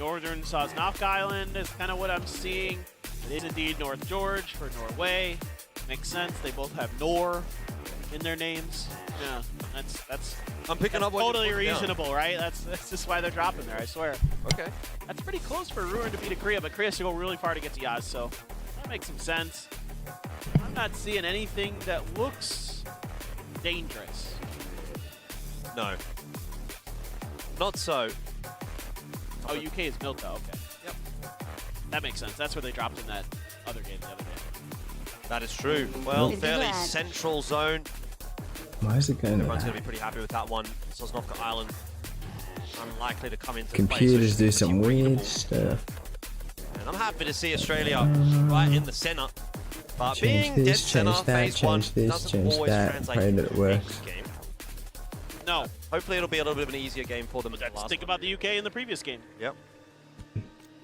northern Sosnovsk Island is kind of what I'm seeing. It is indeed North George for Norway. Makes sense. They both have Nor in their names. Yeah, that's I'm picking up what totally you're putting reasonable, down. right? That's just why they're dropping there, I swear. Okay. That's pretty close for Ruin to beat a Korea, but Korea has to go really far to get to Yaz, so that makes some sense. I'm not seeing anything that looks dangerous. No. Not so. Oh, UK is Milta, okay. Yep. That makes sense. That's where they dropped in that other game the other day. That is true. Well, It's fairly red. central zone. Why is it going Everyone's to going to be pretty happy with that one. Sosnovka Island unlikely to come into computers play, do so some it's pretty weird readable. stuff? And I'm happy to see Australia right in the center. But Change being dead this, center, change that, phase one change this, doesn't change always that. translate Pray that it into works. game. No, Hopefully it'll be a little bit of an easier game for them. but than the let's last think one. about the UK in the previous game. Yep.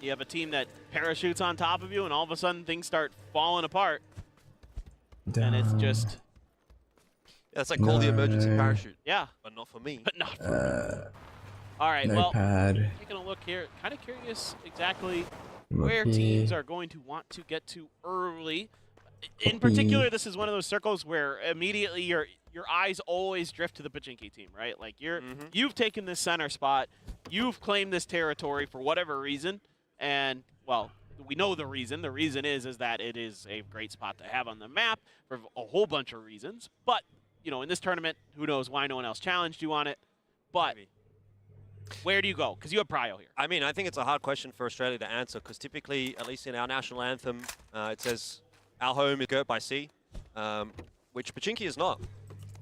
You have a team that parachutes on top of you, and all of a sudden things start falling apart. And it's just, Yeah, it's like call the emergency No. parachute, yeah, but not for me. but not for All right, No well, pad. taking a look here, kind of curious exactly where Monkey. teams are going to want to get to early. In particular, this is one of those circles where immediately your eyes always drift to the Pachinki team, right? Like you've taken this center spot, you've claimed this territory for whatever reason, and well, we know the reason. The reason is that it is a great spot to have on the map for a whole bunch of reasons. But you know, in this tournament, who knows why no one else challenged you on it? But Maybe. where do you go? Because you have Prio here. I mean, I think it's a hard question for Australia to answer because typically, at least in our national anthem, it says our home is girt by sea, which Pachinki is not.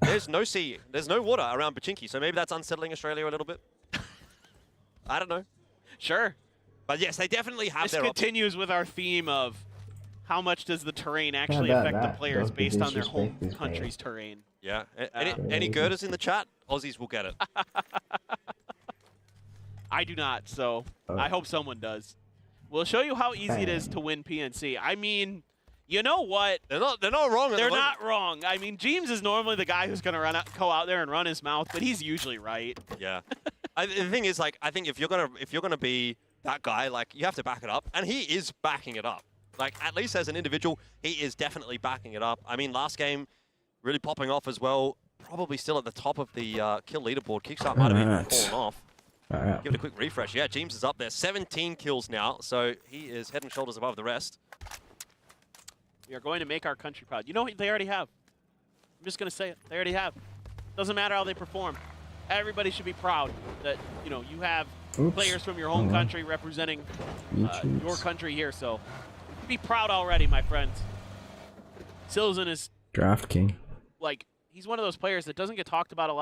There's no sea. There's no water around Pachinki, so maybe that's unsettling Australia a little bit. I don't know. Sure. But yes, they definitely have This their options. continues with our theme of how much does the terrain actually about affect the that? players Don't be based on their home disrespect this country's terrain. Yeah. Any girders in the chat? Aussies will get it. I do not, so Oh. I hope someone does. We'll show you how easy it is to win PNC. I mean, you know what? They're not wrong. They're not wrong. I mean, James is normally the guy who's going to go out there and run his mouth, but he's usually right. Yeah. The thing is, like, I think if you're gonna be that guy, like, you have to back it up, and he is backing it up. Like, at least as an individual, he is definitely backing it up. I mean, last game, really popping off as well. Probably still at the top of the kill leaderboard. Kickstart might have even Alright. fallen off. Alright. Give it a quick refresh. Yeah, James is up there. 17 kills now, so he is head and shoulders above the rest. We are going to make our country proud. You know what they already have? I'm just going to say it. They already have. Doesn't matter how they perform. Everybody should be proud that, you know, you have Oops. players from your home Mhm. country representing your YouTube's country here. So be proud already, my friends. Silzen is Draft King. like, he's one of those players that doesn't get talked about a lot.